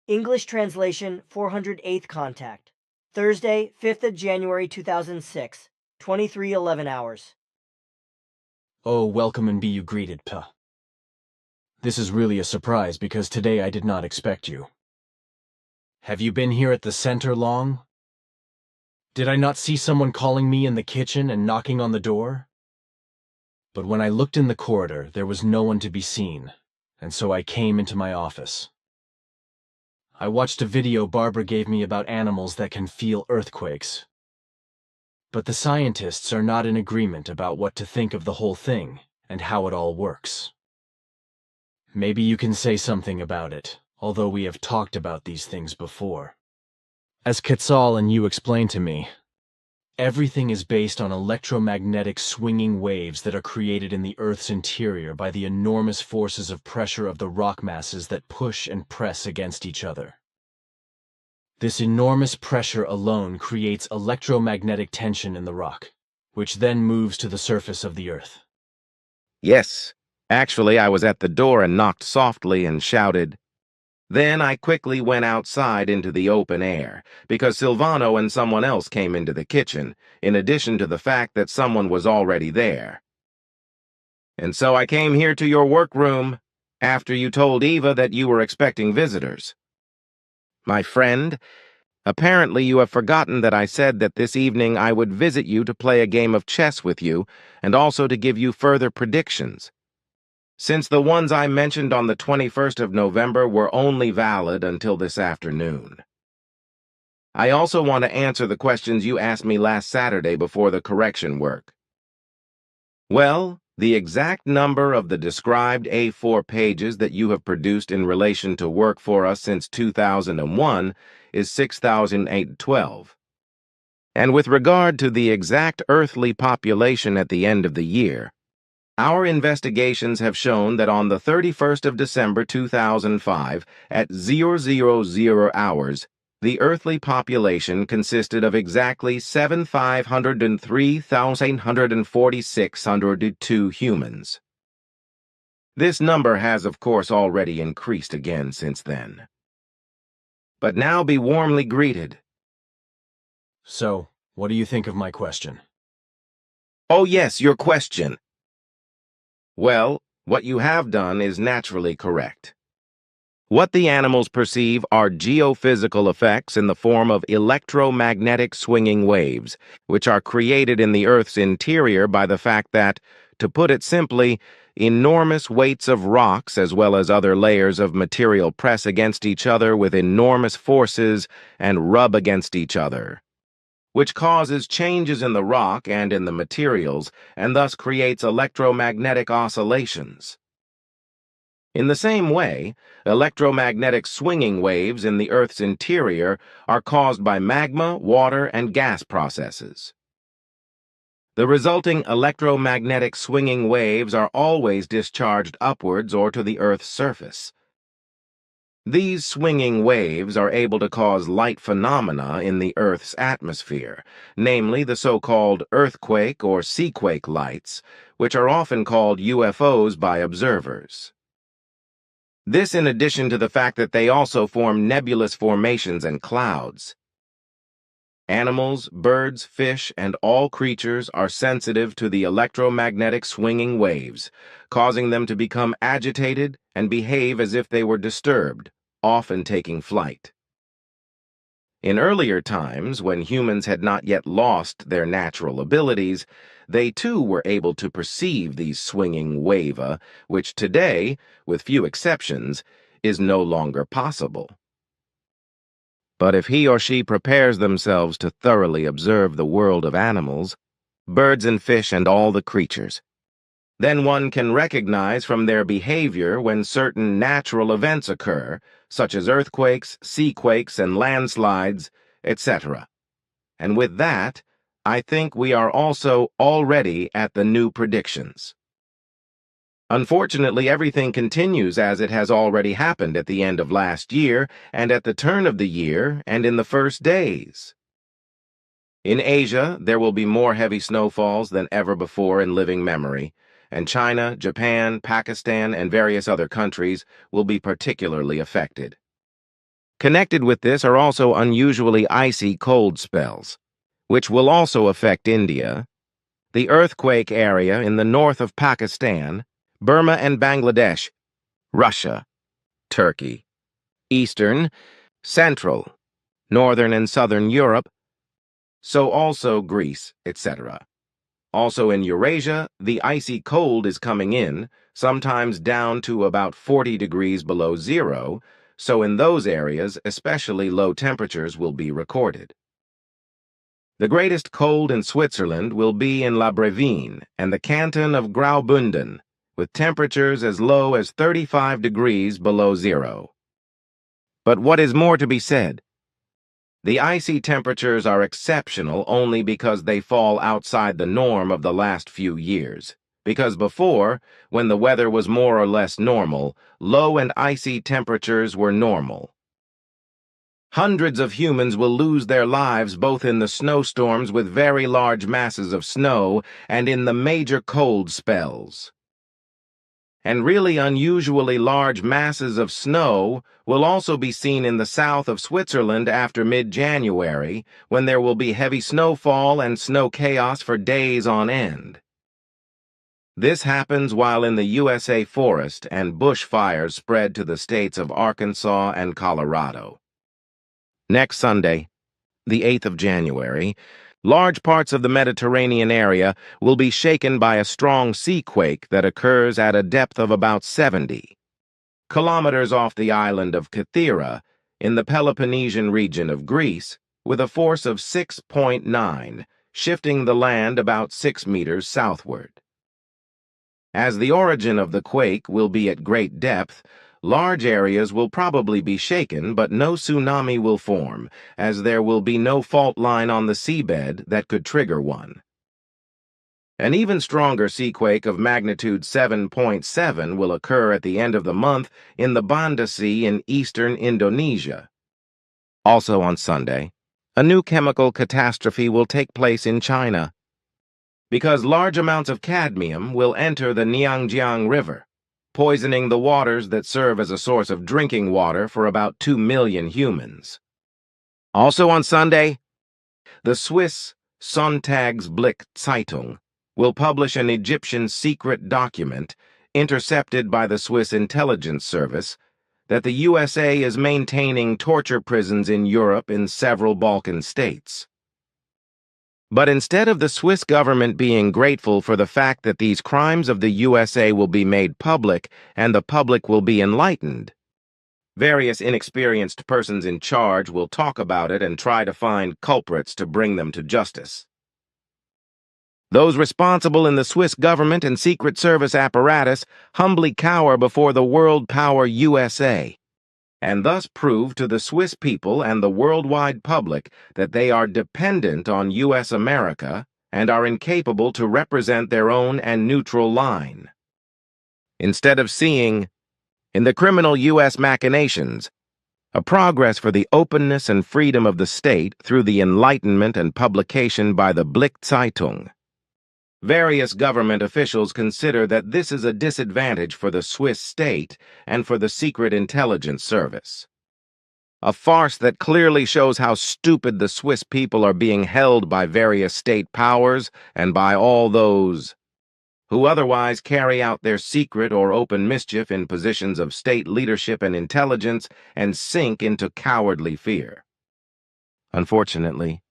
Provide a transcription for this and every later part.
English translation 408th contact. Thursday, 5th of January 2006, 23:11 hours. Oh, welcome and be you greeted, Pa. This is really a surprise because today I did not expect you. Have you been here at the center long? Did I not see someone calling me in the kitchen and knocking on the door? But when I looked in the corridor, there was no one to be seen, and so I came into my office. I watched a video Barbara gave me about animals that can feel earthquakes. But the scientists are not in agreement about what to think of the whole thing and how it all works. Maybe you can say something about it, although we have talked about these things before. As Quetzal and you explained to me, everything is based on electromagnetic swinging waves that are created in the Earth's interior by the enormous forces of pressure of the rock masses that push and press against each other. This enormous pressure alone creates electromagnetic tension in the rock, which then moves to the surface of the Earth. Yes. Actually, I was at the door and knocked softly and shouted. Then I quickly went outside into the open air, because Silvano and someone else came into the kitchen, in addition to the fact that someone was already there. And so I came here to your workroom, after you told Eva that you were expecting visitors. My friend, apparently you have forgotten that I said that this evening I would visit you to play a game of chess with you, and also to give you further predictions. Since the ones I mentioned on the 21st of November were only valid until this afternoon. I also want to answer the questions you asked me last Saturday before the correction work. Well, the exact number of the described A4 pages that you have produced in relation to work for us since 2001 is 6,812. And with regard to the exact earthly population at the end of the year, our investigations have shown that on the 31st of December 2005, at 000 hours, the earthly population consisted of exactly 7,503,846 humans. This number has, of course, already increased again since then. But now be warmly greeted. So, what do you think of my question? Oh yes, your question. Well, what you have done is naturally correct. What the animals perceive are geophysical effects in the form of electromagnetic swinging waves, which are created in the Earth's interior by the fact that, to put it simply, enormous weights of rocks as well as other layers of material press against each other with enormous forces and rub against each other, which causes changes in the rock and in the materials, and thus creates electromagnetic oscillations. In the same way, electromagnetic swinging waves in the Earth's interior are caused by magma, water, and gas processes. The resulting electromagnetic swinging waves are always discharged upwards or to the Earth's surface. These swinging waves are able to cause light phenomena in the Earth's atmosphere, namely the so-called earthquake or seaquake lights, which are often called UFOs by observers. This in addition to the fact that they also form nebulous formations and clouds. Animals, birds, fish, and all creatures are sensitive to the electromagnetic swinging waves, causing them to become agitated and behave as if they were disturbed, often taking flight. In earlier times, when humans had not yet lost their natural abilities, they too were able to perceive these swinging wava, which today, with few exceptions, is no longer possible. But if he or she prepares themselves to thoroughly observe the world of animals, birds and fish and all the creatures, then one can recognize from their behavior when certain natural events occur, such as earthquakes, seaquakes, and landslides, etc. And with that, I think we are also already at the new predictions. Unfortunately, everything continues as it has already happened at the end of last year, and at the turn of the year, and in the first days. In Asia, there will be more heavy snowfalls than ever before in living memory, and China, Japan, Pakistan, and various other countries will be particularly affected. Connected with this are also unusually icy cold spells, which will also affect India, the earthquake area in the north of Pakistan, Burma and Bangladesh, Russia, Turkey, Eastern, Central, Northern and Southern Europe, so also Greece, etc. Also in Eurasia, the icy cold is coming in, sometimes down to about 40 degrees below zero, so in those areas, especially low temperatures will be recorded. The greatest cold in Switzerland will be in La Brevine and the canton of Graubünden, with temperatures as low as 35 degrees below zero. But what is more to be said? The icy temperatures are exceptional only because they fall outside the norm of the last few years. Because before, when the weather was more or less normal, low and icy temperatures were normal. Hundreds of humans will lose their lives both in the snowstorms with very large masses of snow and in the major cold spells. And really unusually large masses of snow will also be seen in the south of Switzerland after mid-January, when there will be heavy snowfall and snow chaos for days on end. This happens while in the USA forest and bushfires spread to the states of Arkansas and Colorado. Next Sunday, the 8th of January, large parts of the Mediterranean area will be shaken by a strong sea quake that occurs at a depth of about 70 kilometers off the island of Kythera in the Peloponnesian region of Greece, with a force of 6.9, shifting the land about 6 meters southward. As the origin of the quake will be at great depth, large areas will probably be shaken, but no tsunami will form, as there will be no fault line on the seabed that could trigger one. An even stronger seaquake of magnitude 7.7 will occur at the end of the month in the Banda Sea in eastern Indonesia. Also on Sunday, a new chemical catastrophe will take place in China, because large amounts of cadmium will enter the Niangjiang River, poisoning the waters that serve as a source of drinking water for about 2 million humans. Also on Sunday, the Swiss Sonntagsblick Zeitung will publish an Egyptian secret document intercepted by the Swiss intelligence service that the USA is maintaining torture prisons in Europe in several Balkan states. But instead of the Swiss government being grateful for the fact that these crimes of the USA will be made public and the public will be enlightened, various inexperienced persons in charge will talk about it and try to find culprits to bring them to justice. Those responsible in the Swiss government and Secret Service apparatus humbly cower before the world power USA, and thus prove to the Swiss people and the worldwide public that they are dependent on U.S. America and are incapable to represent their own and neutral line. Instead of seeing, in the criminal U.S. machinations, a progress for the openness and freedom of the state through the enlightenment and publication by the Blick Zeitung, various government officials consider that this is a disadvantage for the Swiss state and for the Secret Intelligence Service. A farce that clearly shows how stupid the Swiss people are being held by various state powers and by all those who otherwise carry out their secret or open mischief in positions of state leadership and intelligence and sink into cowardly fear. Unfortunately,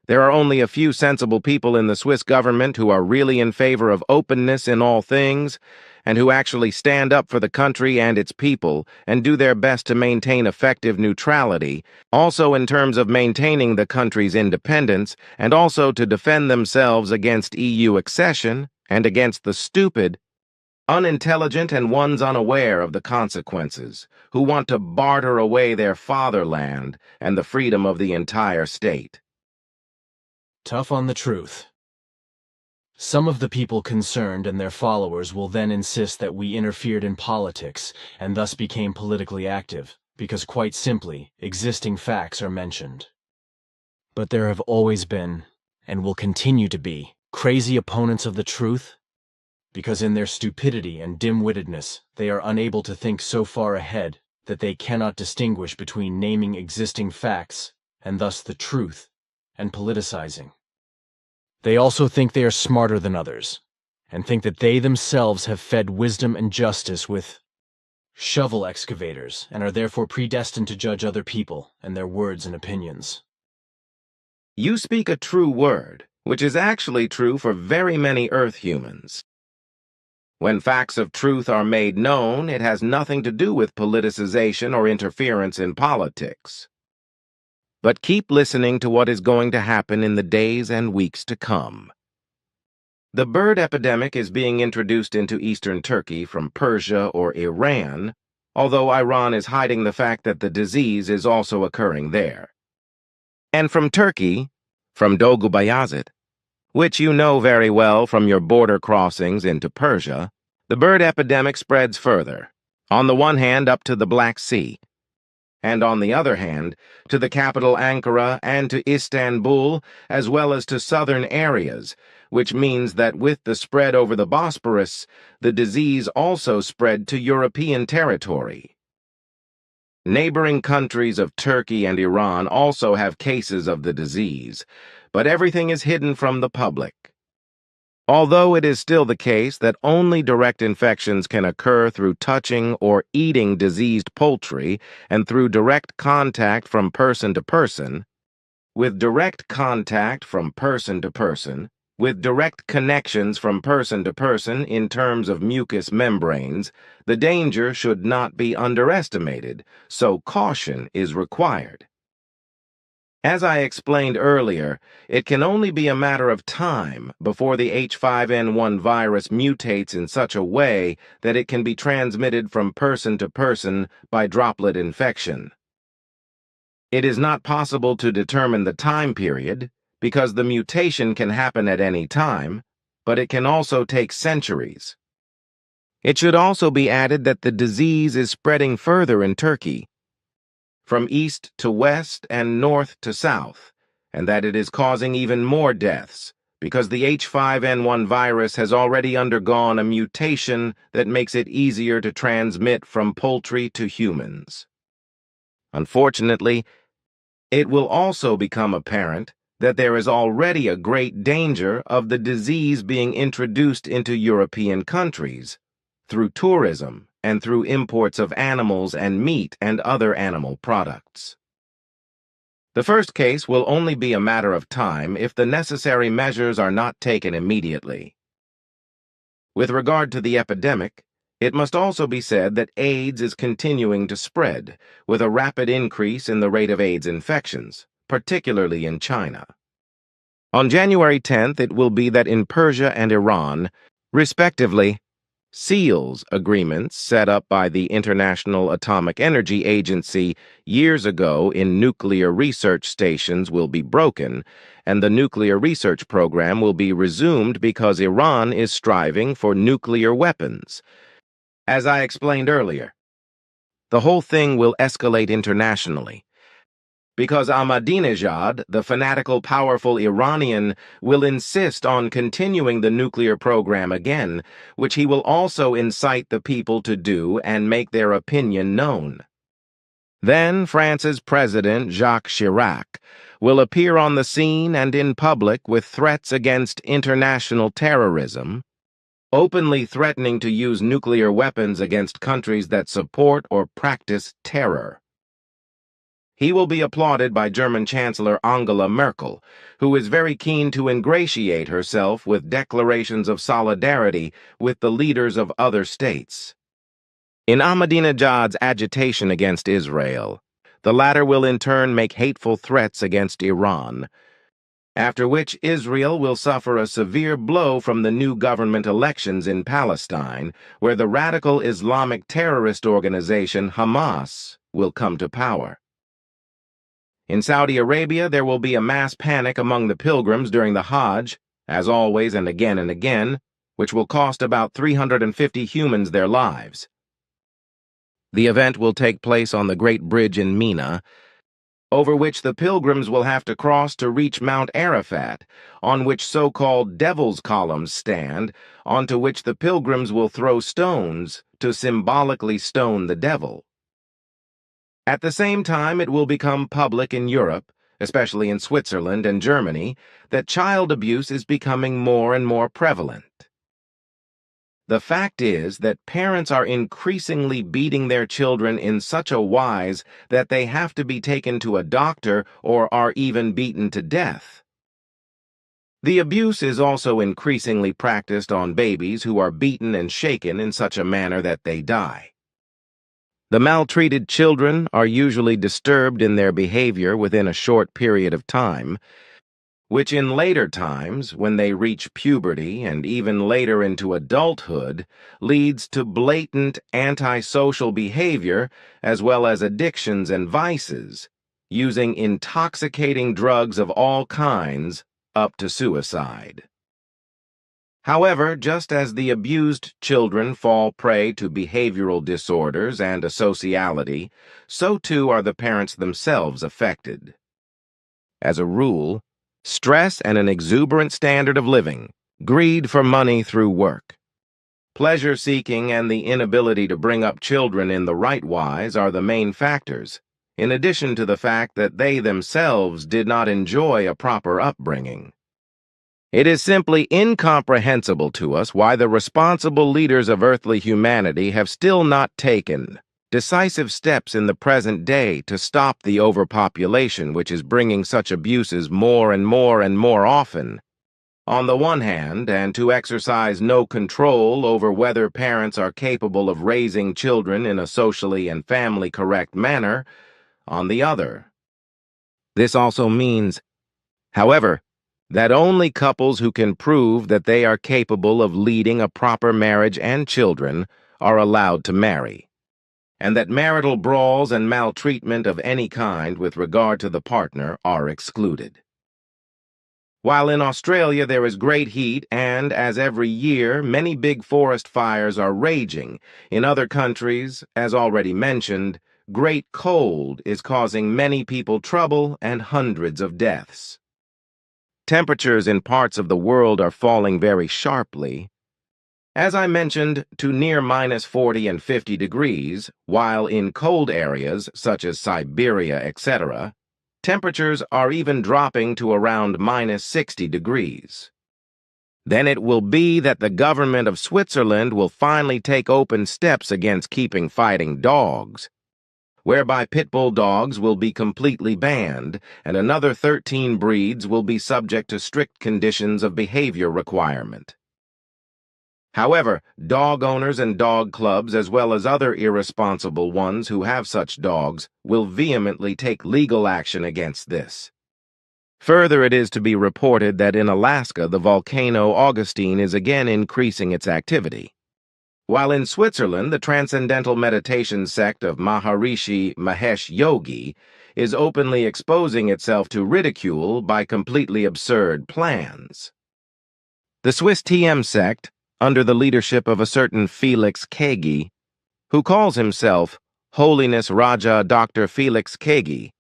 there are only a few sensible people in the Swiss government who are really in favor of openness in all things, and who actually stand up for the country and its people and do their best to maintain effective neutrality, also in terms of maintaining the country's independence, and also to defend themselves against EU accession and against the stupid, unintelligent, and ones unaware of the consequences, who want to barter away their fatherland and the freedom of the entire state. Tough on the truth. Some of the people concerned and their followers will then insist that we interfered in politics and thus became politically active, because quite simply, existing facts are mentioned. But there have always been, and will continue to be, crazy opponents of the truth, because in their stupidity and dim-wittedness they are unable to think so far ahead that they cannot distinguish between naming existing facts, and thus the truth, and politicizing. They also think they are smarter than others, and think that they themselves have fed wisdom and justice with shovel excavators, and are therefore predestined to judge other people and their words and opinions. You speak a true word, which is actually true for very many Earth humans. When facts of truth are made known, it has nothing to do with politicization or interference in politics. But keep listening to what is going to happen in the days and weeks to come. The bird epidemic is being introduced into eastern Turkey from Persia or Iran, although Iran is hiding the fact that the disease is also occurring there. And from Turkey, from Dolgu Bayazit, which you know very well from your border crossings into Persia, the bird epidemic spreads further, on the one hand up to the Black Sea, and on the other hand to the capital Ankara and to Istanbul, as well as to southern areas, which means that with the spread over the Bosporus, the disease also spread to European territory. Neighboring countries of Turkey and Iran also have cases of the disease, but everything is hidden from the public. Although it is still the case that only direct infections can occur through touching or eating diseased poultry and through direct contact from person to person, with direct contact from person to person, with direct connections from person to person in terms of mucous membranes, the danger should not be underestimated, so caution is required. As I explained earlier, it can only be a matter of time before the H5N1 virus mutates in such a way that it can be transmitted from person to person by droplet infection. It is not possible to determine the time period, because the mutation can happen at any time, but it can also take centuries. It should also be added that the disease is spreading further in Turkey, from east to west and north to south, and that it is causing even more deaths, because the H5N1 virus has already undergone a mutation that makes it easier to transmit from poultry to humans. Unfortunately, it will also become apparent that there is already a great danger of the disease being introduced into European countries through tourism and through imports of animals and meat and other animal products. The first case will only be a matter of time if the necessary measures are not taken immediately. With regard to the epidemic, it must also be said that AIDS is continuing to spread, with a rapid increase in the rate of AIDS infections, particularly in China. On January 10th, it will be that in Persia and Iran, respectively, SEALS agreements set up by the International Atomic Energy Agency years ago in nuclear research stations will be broken, and the nuclear research program will be resumed because Iran is striving for nuclear weapons. As I explained earlier, the whole thing will escalate internationally, because Ahmadinejad, the fanatical, powerful Iranian, will insist on continuing the nuclear program again, which he will also incite the people to do and make their opinion known. Then France's President, Jacques Chirac, will appear on the scene and in public with threats against international terrorism, openly threatening to use nuclear weapons against countries that support or practice terror. He will be applauded by German Chancellor Angela Merkel, who is very keen to ingratiate herself with declarations of solidarity with the leaders of other states. In Ahmadinejad's agitation against Israel, the latter will in turn make hateful threats against Iran, after which Israel will suffer a severe blow from the new government elections in Palestine, where the radical Islamic terrorist organization Hamas will come to power. In Saudi Arabia, there will be a mass panic among the pilgrims during the Hajj, as always and again, which will cost about 350 humans their lives. The event will take place on the Great Bridge in Mina, over which the pilgrims will have to cross to reach Mount Arafat, on which so-called devil's columns stand, onto which the pilgrims will throw stones to symbolically stone the devil. At the same time, it will become public in Europe, especially in Switzerland and Germany, that child abuse is becoming more and more prevalent. The fact is that parents are increasingly beating their children in such a wise that they have to be taken to a doctor or are even beaten to death. The abuse is also increasingly practiced on babies who are beaten and shaken in such a manner that they die. The maltreated children are usually disturbed in their behavior within a short period of time, which in later times, when they reach puberty and even later into adulthood, leads to blatant antisocial behavior as well as addictions and vices, using intoxicating drugs of all kinds up to suicide. However, just as the abused children fall prey to behavioral disorders and asociality, so too are the parents themselves affected. As a rule, stress and an exuberant standard of living, greed for money through work, pleasure-seeking, and the inability to bring up children in the right wise are the main factors, in addition to the fact that they themselves did not enjoy a proper upbringing. It is simply incomprehensible to us why the responsible leaders of earthly humanity have still not taken decisive steps in the present day to stop the overpopulation which is bringing such abuses more and more and more often, on the one hand, and to exercise no control over whether parents are capable of raising children in a socially and family correct manner, on the other. This also means, however, that only couples who can prove that they are capable of leading a proper marriage and children are allowed to marry, and that marital brawls and maltreatment of any kind with regard to the partner are excluded. While in Australia there is great heat and, as every year, many big forest fires are raging, in other countries, as already mentioned, great cold is causing many people trouble and hundreds of deaths. Temperatures in parts of the world are falling very sharply, as I mentioned, to near -40 and 50 degrees, while in cold areas, such as Siberia, etc., temperatures are even dropping to around -60 degrees. Then it will be that the government of Switzerland will finally take open steps against keeping fighting dogs, whereby pit bull dogs will be completely banned, and another 13 breeds will be subject to strict conditions of behavior requirement. However, dog owners and dog clubs, as well as other irresponsible ones who have such dogs, will vehemently take legal action against this. Further, it is to be reported that in Alaska the volcano Augustine is again increasing its activity, while in Switzerland the transcendental meditation sect of Maharishi Mahesh Yogi is openly exposing itself to ridicule by completely absurd plans. The Swiss TM sect, under the leadership of a certain Felix Kegi, who calls himself Holiness Raja Dr. Felix Kegi,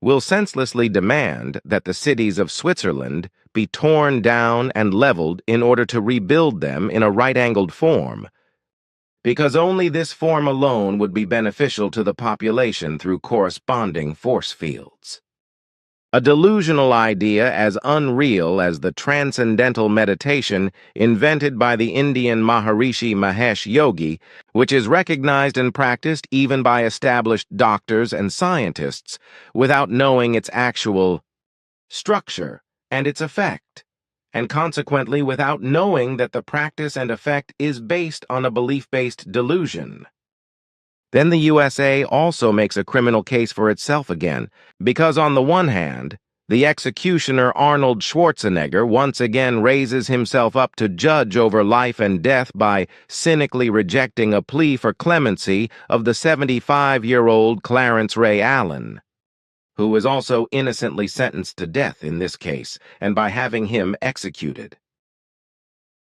will senselessly demand that the cities of Switzerland be torn down and leveled in order to rebuild them in a right-angled form, because only this form alone would be beneficial to the population through corresponding force fields. A delusional idea as unreal as the transcendental meditation invented by the Indian Maharishi Mahesh Yogi, which is recognized and practiced even by established doctors and scientists without knowing its actual structure and its effect, and consequently without knowing that the practice and effect is based on a belief-based delusion. Then the USA also makes a criminal case for itself again, because on the one hand, the executioner Arnold Schwarzenegger once again raises himself up to judge over life and death by cynically rejecting a plea for clemency of the 75-year-old Clarence Ray Allen, who was also innocently sentenced to death in this case, and by having him executed.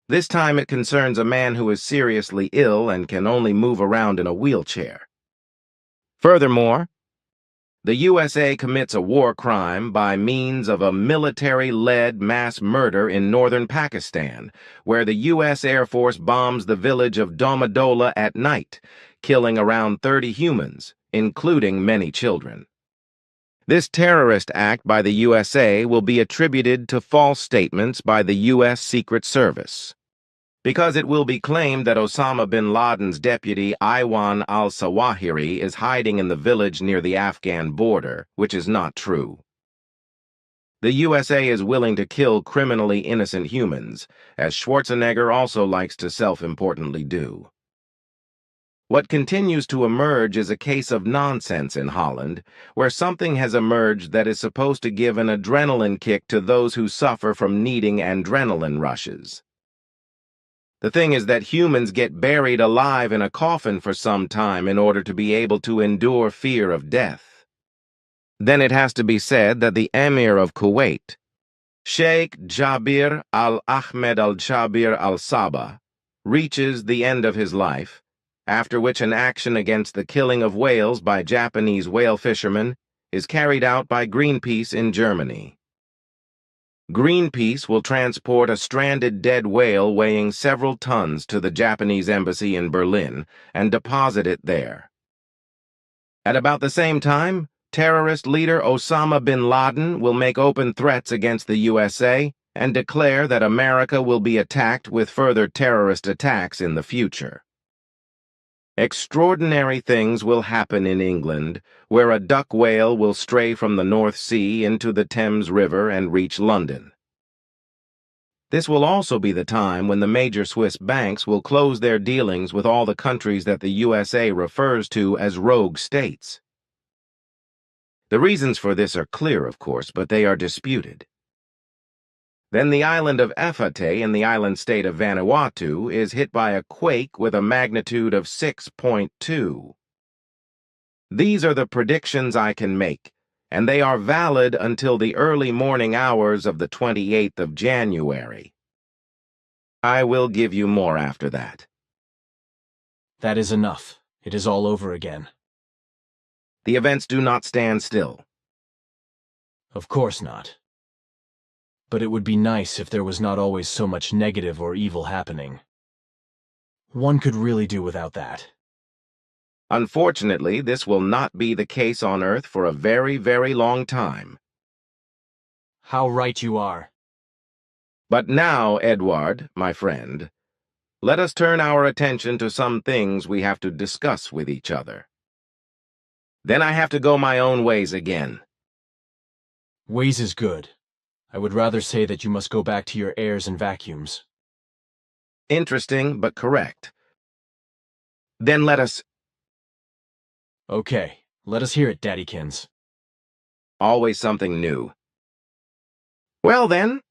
This time it concerns a man who is seriously ill and can only move around in a wheelchair. Furthermore, the USA commits a war crime by means of a military-led mass murder in northern Pakistan, where the U.S. Air Force bombs the village of Domadola at night, killing around 30 humans, including many children. This terrorist act by the USA will be attributed to false statements by the U.S. Secret Service, because it will be claimed that Osama bin Laden's deputy Aywan al-Zawahiri is hiding in the village near the Afghan border, which is not true. The USA is willing to kill criminally innocent humans, as Schwarzenegger also likes to self-importantly do. What continues to emerge is a case of nonsense in Holland, where something has emerged that is supposed to give an adrenaline kick to those who suffer from needing adrenaline rushes. The thing is that humans get buried alive in a coffin for some time in order to be able to endure fear of death. Then it has to be said that the Emir of Kuwait, Sheikh Jabir al-Ahmed al-Jabir al-Sabah, reaches the end of his life, after which an action against the killing of whales by Japanese whale fishermen is carried out by Greenpeace in Germany. Greenpeace will transport a stranded dead whale weighing several tons to the Japanese embassy in Berlin and deposit it there. At about the same time, terrorist leader Osama bin Laden will make open threats against the USA and declare that America will be attacked with further terrorist attacks in the future. Extraordinary things will happen in England, where a duck whale will stray from the North Sea into the Thames River and reach London. This will also be the time when the major Swiss banks will close their dealings with all the countries that the USA refers to as rogue states. The reasons for this are clear, of course, but they are disputed. Then the island of Efate in the island state of Vanuatu is hit by a quake with a magnitude of 6.2. These are the predictions I can make, and they are valid until the early morning hours of the 28th of January. I will give you more after that. That is enough. It is all over again. The events do not stand still. Of course not. But it would be nice if there was not always so much negative or evil happening. One could really do without that. Unfortunately, this will not be the case on Earth for a very, very long time. How right you are. But now, Edward, my friend, let us turn our attention to some things we have to discuss with each other. Then I have to go my own ways again. Ways is good. I would rather say that you must go back to your airs and vacuums. Interesting, but correct. Then let us... Okay, let us hear it, Daddykins. Always something new. Well then,